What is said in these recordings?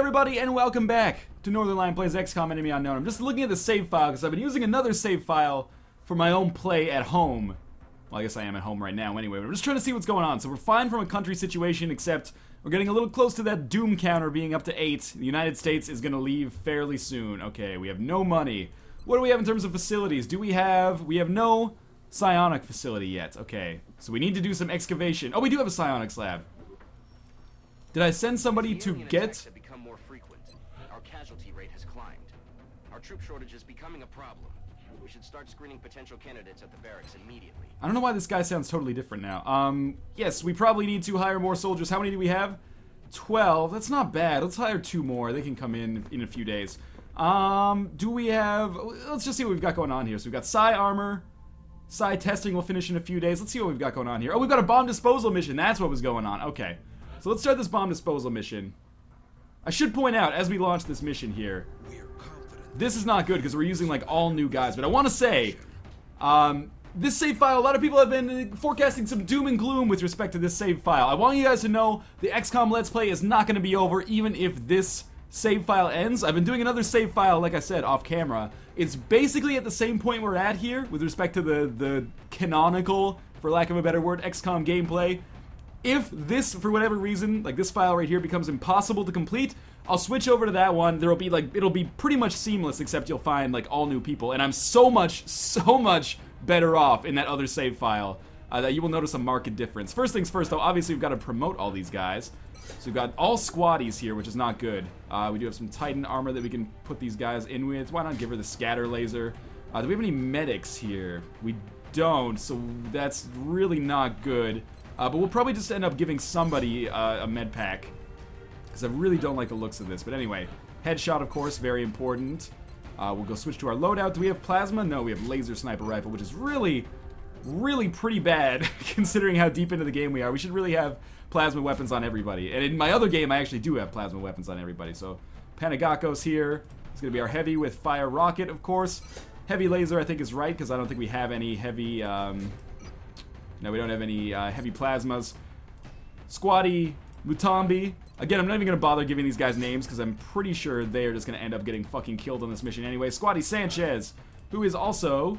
everybody, and welcome back to Northernlion Plays XCOM Enemy Unknown. I'm just looking at the save file because I've been using another save file for my own play at home. Well, I guess I am at home right now anyway, but I'm just trying to see what's going on. So we're fine from a country situation, except we're getting a little close to that doom counter being up to 8. The United States is going to leave fairly soon. Okay, we have no money. What do we have in terms of facilities? We have no psionic facility yet. Okay, so we need to do some excavation. Oh, we do have a psionics lab. Did I send somebody to get... More frequent. Our casualty rate has climbed. Our troop shortage is becoming a problem. We should start screening potential candidates at the barracks immediately. I don't know why this guy sounds totally different now. Yes, we probably need to hire more soldiers. How many do we have? 12. That's not bad. Let's hire 2 more. They can come in a few days. Do we have... Let's just see what we've got going on here. So we've got psi armor. Psi testing will finish in a few days. Let's see what we've got going on here. Oh, we've got a bomb disposal mission. That's what was going on. Okay. So let's start this bomb disposal mission. I should point out, as we launch this mission here, this is not good because we're using like all new guys. But I want to say, this save file, a lot of people have been forecasting some doom and gloom with respect to this save file. I want you guys to know the XCOM Let's Play is not going to be over even if this save file ends. I've been doing another save file, like I said, off camera. It's basically at the same point we're at here with respect to the canonical, for lack of a better word, XCOM gameplay. If this, for whatever reason, like this file right here becomes impossible to complete, I'll switch over to that one. There'll be like, it'll be pretty much seamless, except you'll find like all new people. And I'm so much better off in that other save file that you will notice a marked difference. First things first though, obviously we've got to promote all these guys. So we've got all squaddies here, which is not good. We do have some Titan armor that we can put these guys in with. Why not give her the scatter laser? Do we have any medics here? We don't, so that's really not good. But we'll probably just end up giving somebody a med pack, because I really don't like the looks of this. But anyway, headshot, of course, very important. We'll go switch to our loadout. Do we have plasma? No, we have laser sniper rifle, which is really pretty bad, considering how deep into the game we are. We should really have plasma weapons on everybody. And in my other game, I actually do have plasma weapons on everybody. So, Panagako's here. It's going to be our heavy with fire rocket, of course. Heavy laser, I think, is right, because I don't think we have any heavy... No, we don't have any heavy plasmas. Squatty, Mutombi. Again, I'm not even going to bother giving these guys names because I'm pretty sure they are just going to end up getting fucking killed on this mission anyway. Squatty Sanchez, who is also...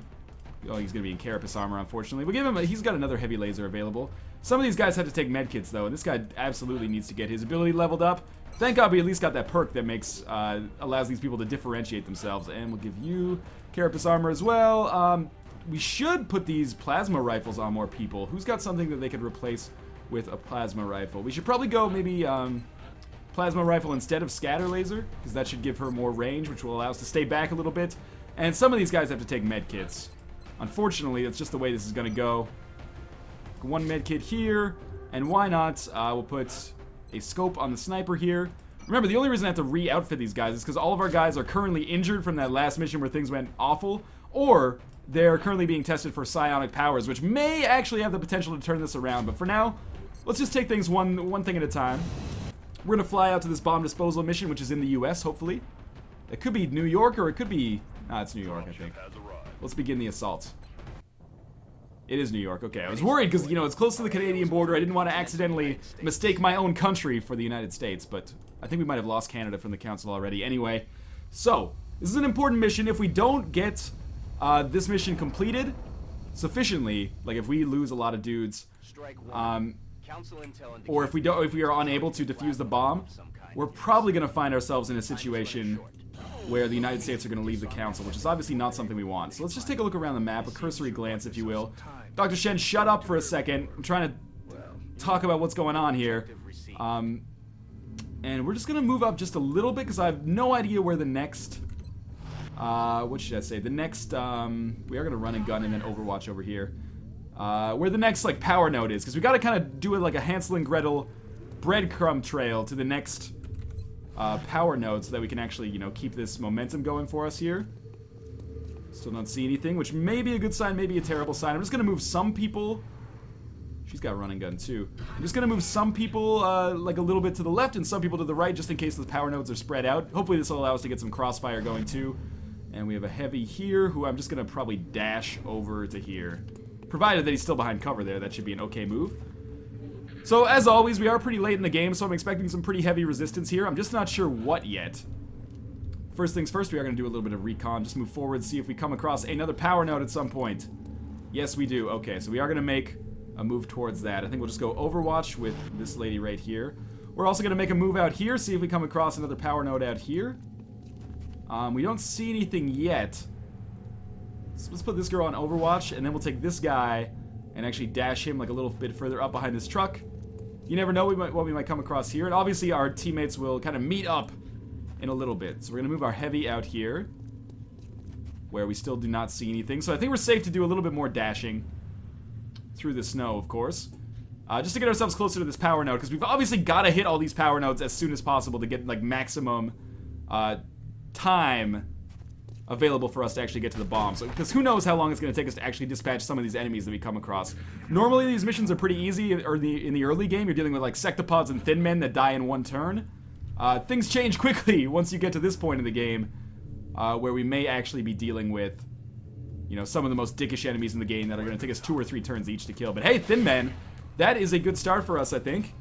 Oh, he's going to be in Carapace armor, unfortunately. We'll give him he's got another heavy laser available. Some of these guys have to take medkits, though, and this guy absolutely needs to get his ability leveled up. Thank God we at least got that perk that makes allows these people to differentiate themselves. And we'll give you Carapace armor as well. We should put these plasma rifles on more people. Who's got something that they could replace with a plasma rifle? We should probably go maybe plasma rifle instead of scatter laser, because that should give her more range, which will allow us to stay back a little bit. And some of these guys have to take med kits. Unfortunately, that's just the way this is going to go. 1 med kit here, and why not? We'll put a scope on the sniper here. Remember, the only reason I have to re-outfit these guys is because all of our guys are currently injured from that last mission where things went awful, or they're currently being tested for psionic powers, which may actually have the potential to turn this around. But for now, let's just take things one thing at a time. We're going to fly out to this bomb disposal mission, which is in the US, hopefully. It could be New York, or it could be... it's New York, I think. Let's begin the assault. It is New York. Okay, I was worried because, you know, it's close to the Canadian border. I didn't want to accidentally mistake my own country for the United States, but I think we might have lost Canada from the council already. Anyway, so, this is an important mission. If we don't get... this mission completed sufficiently, like if we lose a lot of dudes, or if we are unable to defuse the bomb, we're probably going to find ourselves in a situation where the United States are going to leave the council, which is obviously not something we want. So let's just take a look around the map, a cursory glance, if you will. Dr. Shen, shut up for a second. I'm trying to talk about what's going on here. And we're just going to move up just a little bit because I have no idea where the next... what should I say? The next, we are going to run and gun and then Overwatch over here. Where the next, like, power node is. Because we got to kind of do it like a Hansel and Gretel breadcrumb trail to the next power node so that we can actually, you know, keep this momentum going for us here. Still don't see anything, which may be a good sign, maybe a terrible sign. I'm just going to move some people. She's got a run and gun, too. I'm just going to move some people, like, a little bit to the left and some people to the right, just in case the power nodes are spread out. Hopefully this will allow us to get some crossfire going, too. And we have a heavy here, who I'm just going to probably dash over to here. Provided that he's still behind cover there, that should be an okay move. So, as always, we are pretty late in the game, so I'm expecting some pretty heavy resistance here. I'm just not sure what yet. First things first, we are going to do a little bit of recon. Just move forward, see if we come across another power node at some point. Yes, we do. Okay, so we are going to make a move towards that. I think we'll just go Overwatch with this lady right here. We're also going to make a move out here, see if we come across another power node out here. We don't see anything yet. So let's put this girl on Overwatch, and then we'll take this guy and actually dash him like a little bit further up behind this truck. You never know what we might come across here. And obviously our teammates will kind of meet up in a little bit. So we're going to move our heavy out here, where we still do not see anything. So I think we're safe to do a little bit more dashing through the snow, of course. Just to get ourselves closer to this power node, because we've obviously got to hit all these power nodes as soon as possible to get like maximum time available for us to actually get to the bomb. So, because who knows how long it's going to take us to actually dispatch some of these enemies that we come across. Normally these missions are pretty easy, or in the early game you're dealing with like sectopods and thin men that die in one turn. Things change quickly once you get to this point in the game, where we may actually be dealing with, you know, some of the most dickish enemies in the game that are going to take us 2 or 3 turns each to kill. But hey, thin men, that is a good start for us, I think.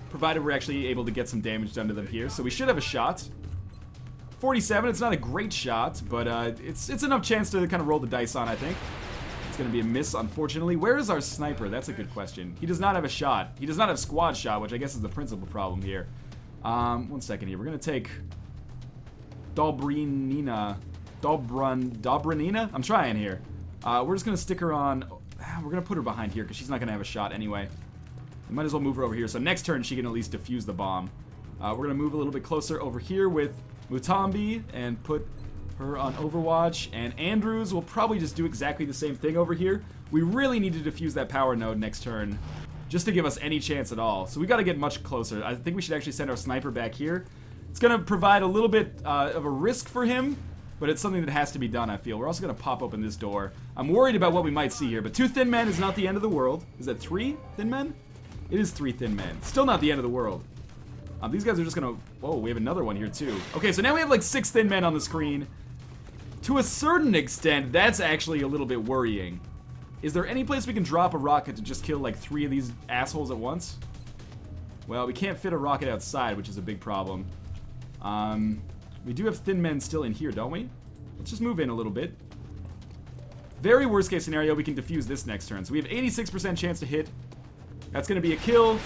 Provided we're actually able to get some damage done to them here. So we should have a shot. 47, it's not a great shot, but it's enough chance to kind of roll the dice on, I think. It's going to be a miss, unfortunately. Where is our sniper? That's a good question. He does not have a shot. He does not have squad shot, which I guess is the principal problem here. 1 second here. We're going to take Dobrinina. I'm trying here. We're just going to stick her on. We're going to put her behind here because she's not going to have a shot anyway. We might as well move her over here. So next turn, she can at least defuse the bomb. We're going to move a little bit closer over here with Mutombi and put her on Overwatch. And Andrews will probably just do exactly the same thing over here. We really need to defuse that power node next turn just to give us any chance at all. So we got to get much closer. I think we should actually send our sniper back here. It's going to provide a little bit of a risk for him, but it's something that has to be done, I feel. We're also going to pop open this door. I'm worried about what we might see here, but 2 thin men is not the end of the world. Is that 3 thin men? It is 3 thin men. Still not the end of the world. These guys are just going to... Whoa, we have another one here, too. Okay, so now we have like 6 thin men on the screen. To a certain extent, that's actually a little bit worrying. Is there any place we can drop a rocket to just kill like 3 of these assholes at once? Well, we can't fit a rocket outside, which is a big problem. We do have thin men still in here, don't we? Let's just move in a little bit. Very worst case scenario, we can defuse this next turn. So we have 86% chance to hit. That's going to be a kill.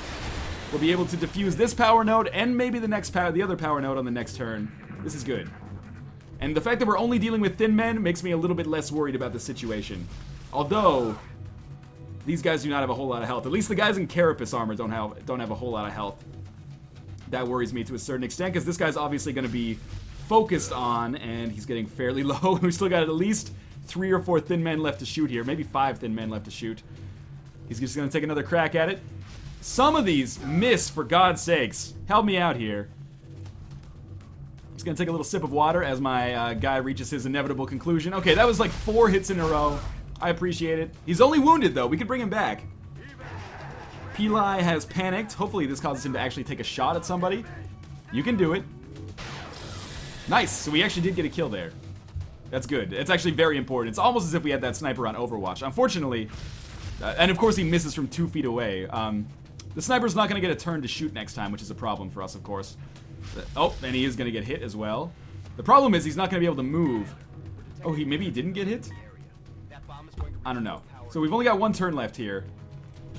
We'll be able to defuse this power node and maybe the other power node on the next turn. This is good. And the fact that we're only dealing with thin men makes me a little bit less worried about the situation. Although, these guys do not have a whole lot of health. At least the guys in Carapace armor don't have a whole lot of health. That worries me to a certain extent, because this guy's obviously going to be focused on, and he's getting fairly low. We still got at least 3 or 4 thin men left to shoot here. Maybe 5 thin men left to shoot. He's just going to take another crack at it. Some of these miss, for God's sakes. Help me out here. I'm just going to take a little sip of water as my guy reaches his inevitable conclusion. Okay, that was like 4 hits in a row. I appreciate it. He's only wounded, though. We could bring him back. Peli has panicked. Hopefully this causes him to actually take a shot at somebody. You can do it. Nice. So we actually did get a kill there. That's good. It's actually very important. It's almost as if we had that sniper on Overwatch. Unfortunately, and of course he misses from 2 feet away. The sniper's not going to get a turn to shoot next time, which is a problem for us, of course. Oh, and he is going to get hit as well. The problem is he's not going to be able to move. Oh, maybe he didn't get hit? I don't know. So we've only got 1 turn left here.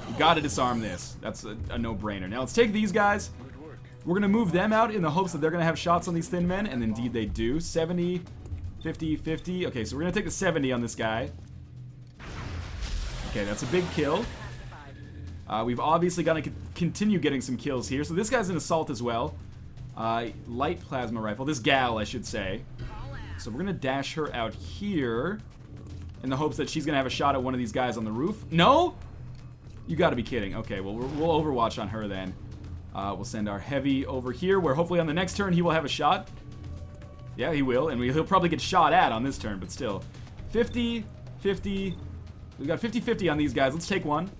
We've got to disarm this. That's a no-brainer. Now let's take these guys. We're going to move them out in the hopes that they're going to have shots on these thin men, and indeed they do. 70, 50, 50. Okay, so we're going to take the 70 on this guy. Okay, that's a big kill. We've obviously got to continue getting some kills here. So this guy's an assault as well. Light plasma rifle. This gal, I should say. So we're going to dash her out here in the hopes that she's going to have a shot at one of these guys on the roof. No? You got to be kidding. Okay, well, we'll overwatch on her then. We'll send our heavy over here, where hopefully on the next turn he will have a shot. Yeah, he will, and he'll probably get shot at on this turn, but still. 50, 50. We've got 50-50 on these guys. Let's take one.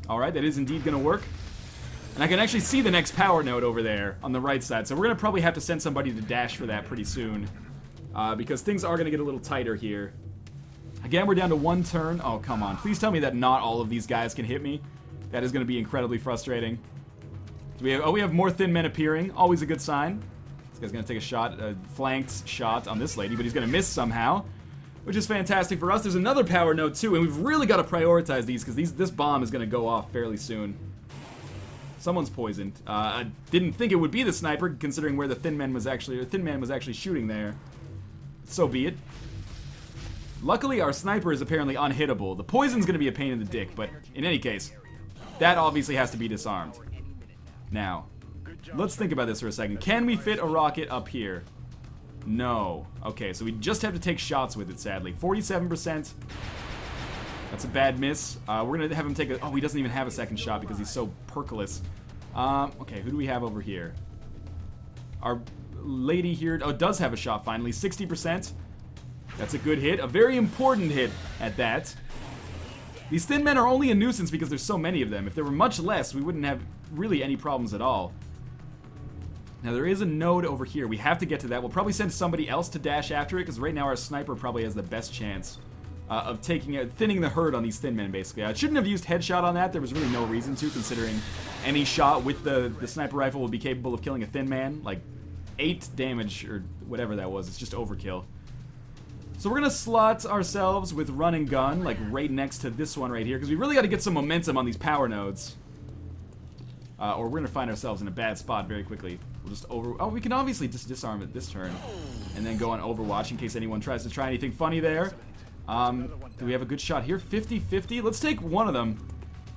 Alright, that is indeed going to work. And I can actually see the next power node over there on the right side, so we're going to probably have to send somebody to dash for that pretty soon. Because things are going to get a little tighter here. Again, we're down to 1 turn. Oh, come on. Please tell me that not all of these guys can hit me. That is going to be incredibly frustrating. Do we have, oh, we have more thin men appearing. Always a good sign. This guy's going to take a shot, a flanked shot on this lady, but he's going to miss somehow, which is fantastic for us. There's another power node too, and we've really got to prioritize these because this bomb is going to go off fairly soon. Someone's poisoned. I didn't think it would be the sniper, considering where the thin man was actually shooting there. So be it. Luckily, our sniper is apparently unhittable. The poison's going to be a pain in the dick, but in any case, that obviously has to be disarmed. Now, let's think about this for a second. Can we fit a rocket up here? No. Okay, so we just have to take shots with it, sadly. 47%. That's a bad miss. We're going to have him take a... Oh, he doesn't even have a second shot because he's so perkless. Okay, who do we have over here? Our lady here... Oh, does have a shot, finally. 60%. That's a good hit. A very important hit at that. These thin men are only a nuisance because there's so many of them. If there were much less, we wouldn't have really any problems at all. Now, there is a node over here. We have to get to that. We'll probably send somebody else to dash after it because right now our sniper probably has the best chance of thinning the herd on these thin men, basically. I shouldn't have used headshot on that. There was really no reason to, considering any shot with the sniper rifle would be capable of killing a thin man. Like, 8 damage or whatever that was. It's just overkill. So we're going to slot ourselves with run and gun, like right next to this one right here, because we really got to get some momentum on these power nodes. Or we're going to find ourselves in a bad spot very quickly. We'll just Oh, we can obviously just disarm it this turn. And then go on Overwatch in case anyone tries to try anything funny there. Do we have a good shot here? 50-50? Let's take one of them.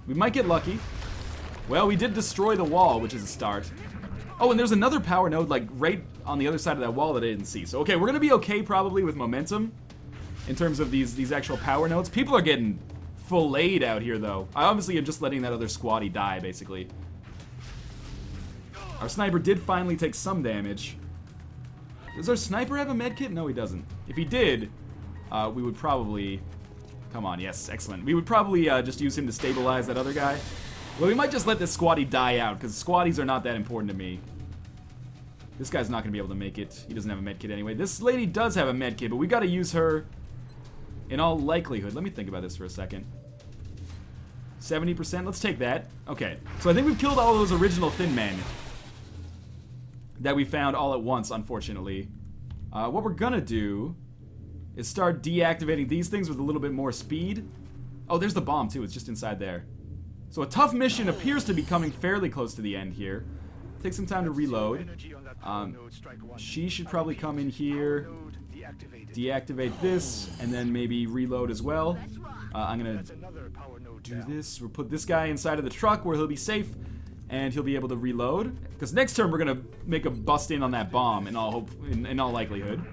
We might get lucky. Well, we did destroy the wall, which is a start. Oh, and there's another power node, like, right on the other side of that wall that I didn't see. So, okay, we're going to be okay, probably, with momentum in terms of these actual power nodes. People are getting filleted out here, though. I obviously am just letting that other squatty die, basically. Our sniper did finally take some damage. Does our sniper have a medkit? No, he doesn't. If he did, we would probably... Come on, yes, excellent. We would probably just use him to stabilize that other guy. Well, we might just let this squatty die out, because squatties are not that important to me. This guy's not going to be able to make it. He doesn't have a medkit anyway. This lady does have a medkit, but we got to use her in all likelihood. Let me think about this for a second. 70%? Let's take that. Okay, so I think we've killed all those original thin men that we found all at once, unfortunately. What we're going to do is start deactivating these things with a little bit more speed. Oh, there's the bomb, too. It's just inside there. So a tough mission appears to be coming fairly close to the end here. Take some time to reload. She should probably come in here, deactivate this, and then maybe reload as well. I'm going to do this. We'll put this guy inside of the truck where he'll be safe, and he'll be able to reload. Because next turn we're going to make a bust in on that bomb in all likelihood.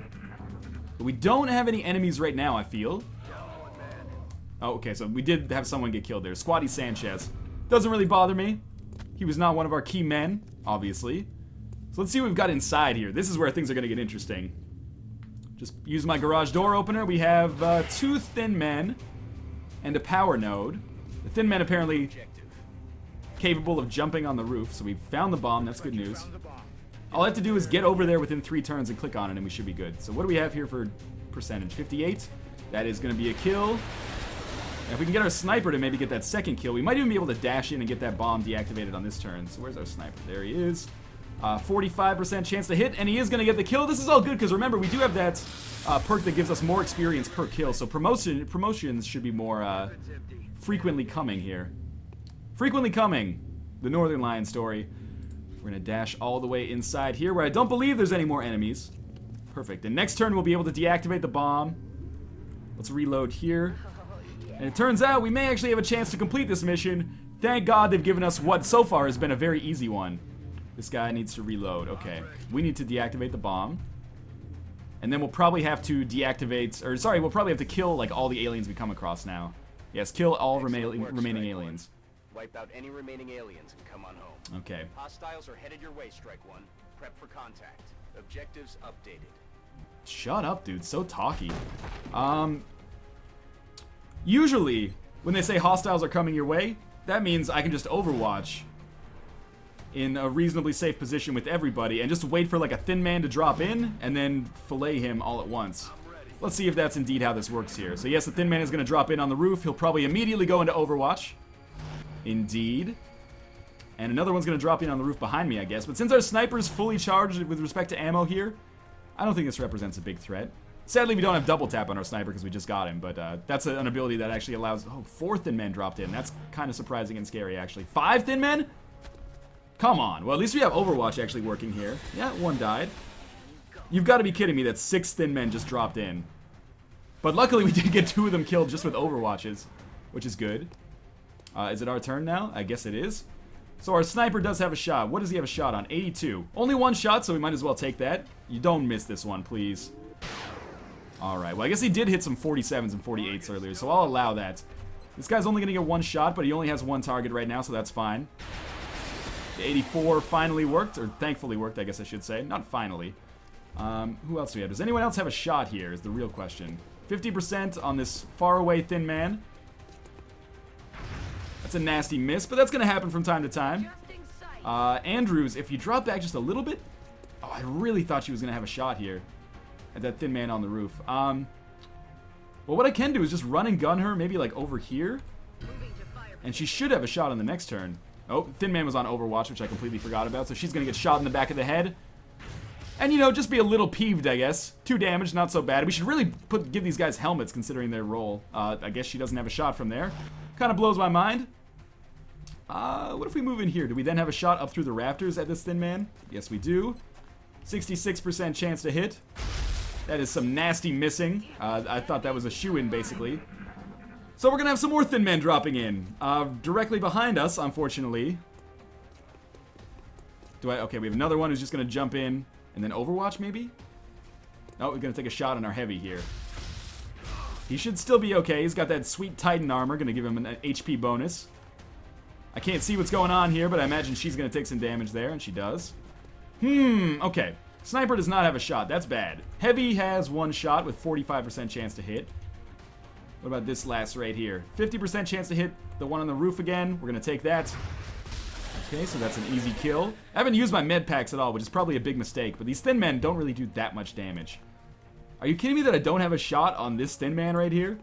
But we don't have any enemies right now, I feel. Oh, okay, so we did have someone get killed there. Squatty Sanchez. Doesn't really bother me. He was not one of our key men, obviously. So let's see what we've got inside here. This is where things are going to get interesting. Just use my garage door opener. We have 2 thin men and a power node. The thin men apparently capable of jumping on the roof, so we found the bomb. That's good news. All I have to do is get over there within 3 turns and click on it, and we should be good. So what do we have here for percentage? 58. That is going to be a kill. If we can get our sniper to maybe get that second kill, we might even be able to dash in and get that bomb deactivated on this turn. So where's our sniper? There he is. 45% chance to hit, and he is going to get the kill. This is all good, because remember, we do have that perk that gives us more experience per kill, so promotions should be more frequently coming here. Frequently coming, the Northernlion story. We're going to dash all the way inside here, where I don't believe there's any more enemies. Perfect. And next turn, we'll be able to deactivate the bomb. Let's reload here. And it turns out we may actually have a chance to complete this mission. Thank God they've given us what so far has been a very easy one. This guy needs to reload. Okay. We need to deactivate the bomb. And then we'll probably have to deactivate... Or, sorry, we'll probably have to kill, like, all the aliens we come across now. Yes, kill all remaining aliens. Wipe out any remaining aliens and come on home. Okay. Hostiles are headed your way, Strike One. Prep for contact. Objectives updated. Shut up, dude. So talky. Usually, when they say hostiles are coming your way, that means I can just Overwatch in a reasonably safe position with everybody and just wait for like a thin man to drop in and then fillet him all at once. Let's see if that's indeed how this works here. So yes, the thin man is going to drop in on the roof. He'll probably immediately go into Overwatch. Indeed. And another one's going to drop in on the roof behind me, I guess. But since our sniper's fully charged with respect to ammo here, I don't think this represents a big threat. Sadly, we don't have double tap on our sniper because we just got him. But that's an ability that actually allows... Oh, 4 thin men dropped in. That's kind of surprising and scary, actually. 5 thin men? Come on. Well, at least we have Overwatch actually working here. Yeah, 1 died. You've got to be kidding me that 6 thin men just dropped in. But luckily, we did get 2 of them killed just with Overwatches, which is good. Is it our turn now? I guess it is. So our sniper does have a shot. What does he have a shot on? 82. Only 1 shot, so we might as well take that. You don't miss this one, please. Alright, well, I guess he did hit some 47s and 48s earlier, so I'll allow that. This guy's only going to get 1 shot, but he only has 1 target right now, so that's fine. The 84 finally worked, or thankfully worked, I guess I should say. Not finally. Who else do we have? Does anyone else have a shot here is the real question. 50% on this faraway thin man. That's a nasty miss, but that's going to happen from time to time. Andrews, if you drop back just a little bit... Oh, I really thought she was going to have a shot here. At that thin man on the roof. Well, what I can do is just run and gun her, maybe like over here. And she should have a shot on the next turn. Oh, thin man was on Overwatch, which I completely forgot about, so she's going to get shot in the back of the head. And, you know, just be a little peeved, I guess. 2 damage, not so bad. We should really give these guys helmets, considering their role. I guess she doesn't have a shot from there. Kind of blows my mind. What if we move in here? Do we then have a shot up through the rafters at this thin man? Yes, we do. 66% chance to hit. That is some nasty missing. I thought that was a shoo-in, basically. So we're going to have some more thin men dropping in. Directly behind us, unfortunately. Okay, we have another one who's just going to jump in. And then Overwatch, maybe? Oh, we're going to take a shot on our heavy here. He should still be okay. He's got that sweet Titan armor. Going to give him an HP bonus. I can't see what's going on here, but I imagine she's going to take some damage there, and she does. Okay. Sniper does not have a shot. That's bad. Heavy has 1 shot with 45% chance to hit. What about this last right here? 50% chance to hit the one on the roof again. We're going to take that. Okay, so that's an easy kill. I haven't used my med packs at all, which is probably a big mistake, but these thin men don't really do that much damage. Are you kidding me that I don't have a shot on this thin man right here?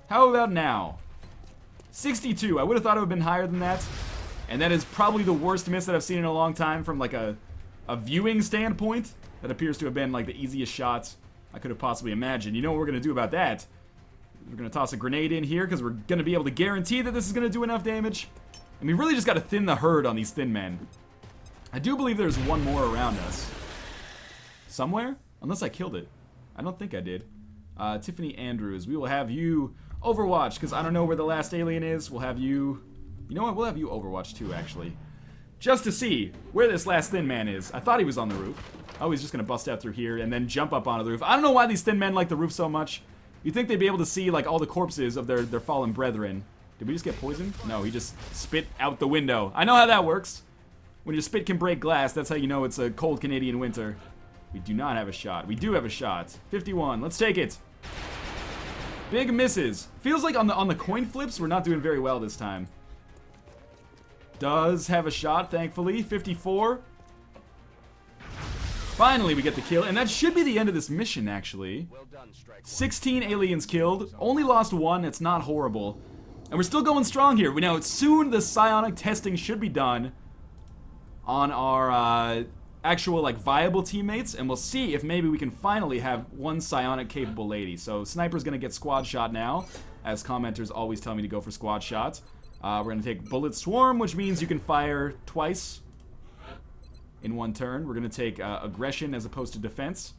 How about now? 62. I would have thought it would have been higher than that. And that is probably the worst miss that I've seen in a long time from like a viewing standpoint. That appears to have been like the easiest shot I could have possibly imagined. You know what we're going to do about that? We're going to toss a grenade in here because we're going to be able to guarantee that this is going to do enough damage. And we really just got to thin the herd on these thin men. I do believe there's one more around us. Somewhere? Unless I killed it. I don't think I did. Tiffany Andrews. We will have you Overwatch, because I don't know where the last alien is. We'll have you... You know what? We'll have you Overwatch too, actually. Just to see where this last thin man is. I thought he was on the roof. Oh, he's just going to bust out through here and then jump up onto the roof. I don't know why these thin men like the roof so much. You'd think they'd be able to see, like, all the corpses of their fallen brethren. Did we just get poisoned? No, he just spit out the window. I know how that works. When your spit can break glass, that's how you know it's a cold Canadian winter. We do not have a shot. We do have a shot. 51. Let's take it. Big misses. Feels like on the coin flips, we're not doing very well this time. Does have a shot, thankfully. 54. Finally, we get the kill, and that should be the end of this mission, actually. 16 aliens killed. Only lost 1. It's not horrible. And we're still going strong here. We know soon the psionic testing should be done on our actual, like, viable teammates, and we'll see if maybe we can finally have one psionic capable lady. So Sniper's gonna get squad shot now, as commenters always tell me to go for squad shots. We're gonna take bullet swarm, which means you can fire twice in one turn. We're gonna take aggression as opposed to defense,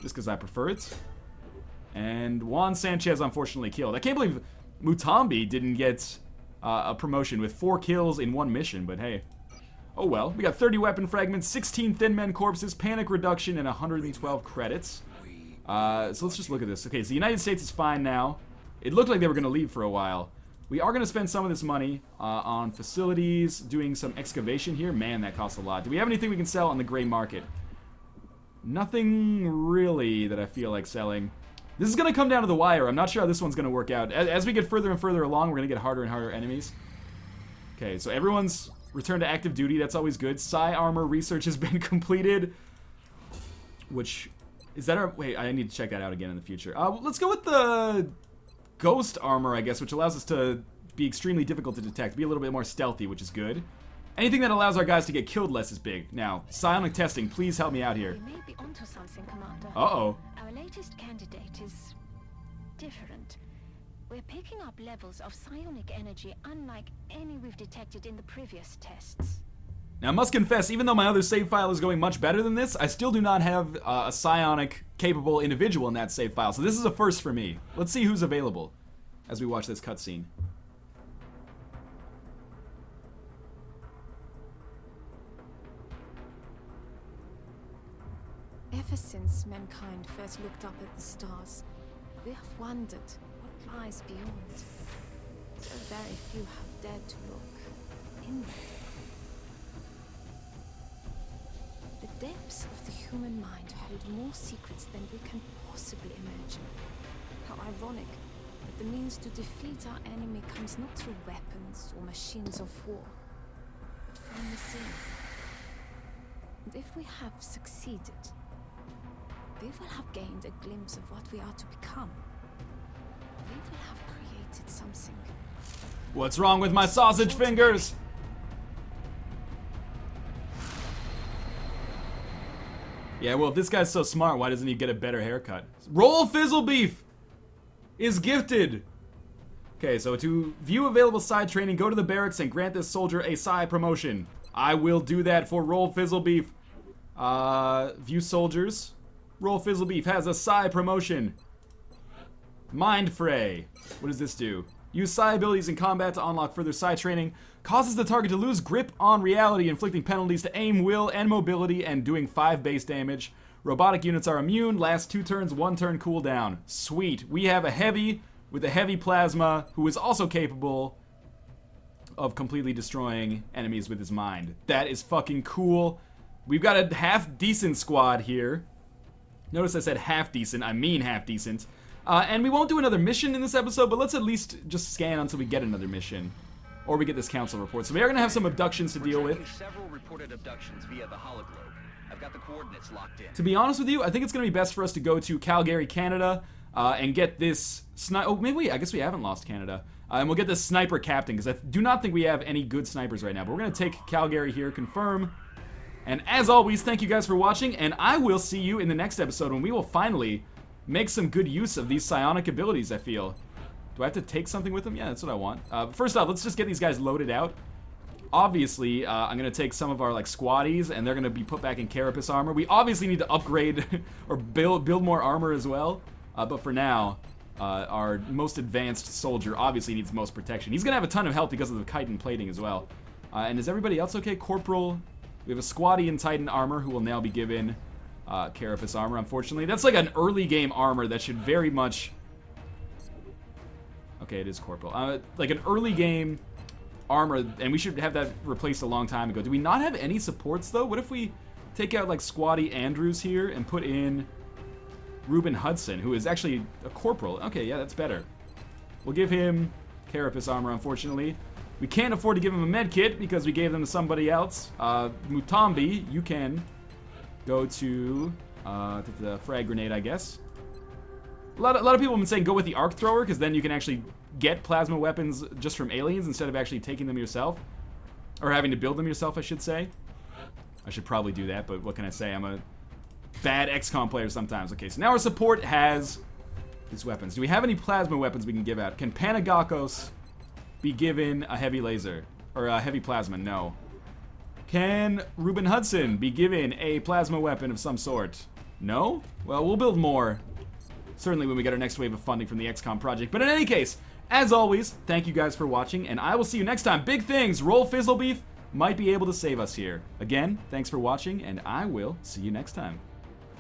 just because I prefer it. And Juan Sanchez unfortunately killed. I can't believe Mutombi didn't get a promotion with 4 kills in 1 mission, but hey. Oh well. We got 30 weapon fragments, 16 thin men corpses, panic reduction, and 112 credits. So let's just look at this. Okay, so the United States is fine now. It looked like they were going to leave for a while. We are going to spend some of this money on facilities, doing some excavation here. Man, that costs a lot. Do we have anything we can sell on the gray market? Nothing really that I feel like selling. This is going to come down to the wire. I'm not sure how this one's going to work out. As we get further and further along, we're going to get harder and harder enemies. Okay, so everyone's returned to active duty. That's always good. Psi armor research has been completed. Which, is that our... Wait, I need to check that out again in the future. Let's go with the ghost armor, I guess, which allows us to be extremely difficult to detect. Be a little bit more stealthy, which is good. Anything that allows our guys to get killed less is big. Now, psionic testing, please help me out here. We may be onto something, Commander. Uh-oh. Our latest candidate is different. We're picking up levels of psionic energy unlike any we've detected in the previous tests. Now, I must confess, even though my other save file is going much better than this, I still do not have a psionic-capable individual in that save file, so this is a first for me. Let's see who's available as we watch this cutscene. Ever since mankind first looked up at the stars, we have wondered what lies beyond. So very few have dared to look inward. The depths of the human mind hold more secrets than we can possibly imagine. How ironic that the means to defeat our enemy comes not through weapons or machines of war, but from within. And if we have succeeded, we will have gained a glimpse of what we are to become. We will have created something. What's wrong with my sausage fingers? Yeah, well, if this guy's so smart, why doesn't he get a better haircut? Roll Fizzle Beef is gifted. Okay, so to view available psi training, go to the barracks and grant this soldier a psi promotion. I will do that for Roll Fizzle Beef. View soldiers. Roll Fizzle Beef has a psi promotion. Mind Fray. What does this do? Use psi abilities in combat to unlock further psi training. Causes the target to lose grip on reality, inflicting penalties to aim, will, and mobility, and doing 5 base damage. Robotic units are immune. Last 2 turns, 1 turn cooldown. Sweet. We have a heavy with a heavy plasma who is also capable of completely destroying enemies with his mind. That is fucking cool. We've got a half-decent squad here. Notice I said half-decent. I mean half-decent. And we won't do another mission in this episode, but let's at least just scan until we get another mission. Or we get this council report. So we are going to have some abductions to deal with. Several reported abductions via the hologlobe. I've got the coordinates locked in. To be honest with you, I think it's going to be best for us to go to Calgary, Canada, and get this sniper. Oh, maybe I guess we haven't lost Canada. And we'll get this sniper captain, because I do not think we have any good snipers right now. But we're going to take Calgary here, confirm. And as always, thank you guys for watching, and I will see you in the next episode when we will finally make some good use of these psionic abilities, I feel. Do I have to take something with them? Yeah, that's what I want. First off, let's just get these guys loaded out. Obviously, I'm going to take some of our like squaddies, and they're going to be put back in carapace armor. We obviously need to upgrade or build more armor as well. But for now, our most advanced soldier obviously needs most protection. He's going to have a ton of health because of the chitin plating as well. And is everybody else okay? Corporal. We have a squaddie in Titan armor who will now be given carapace armor, unfortunately. That's like an early game armor that should very much... Okay, it is corporal. Like an early game armor, and we should have that replaced a long time ago. Do we not have any supports, though? What if we take out, like, Squaddie Andrews here and put in Reuben Hudson, who is actually a corporal? Okay, yeah, that's better. We'll give him carapace armor, unfortunately. We can't afford to give him a med kit because we gave them to somebody else. Mutambi, you can go to the frag grenade, I guess. A lot of people have been saying go with the arc thrower because then you can actually get plasma weapons just from aliens instead of actually taking them yourself. Or having to build them yourself, I should say. I should probably do that, but what can I say? I'm a bad XCOM player sometimes. Okay, so now our support has these weapons. Do we have any plasma weapons we can give out? Can Panagakos be given a heavy laser? Or a heavy plasma? No. Can Reuben Hudson be given a plasma weapon of some sort? No? Well, we'll build more. Certainly when we get our next wave of funding from the XCOM project. But in any case, as always, thank you guys for watching, and I will see you next time. Big things! Roll Fizzle Beef might be able to save us here. Again, thanks for watching, and I will see you next time.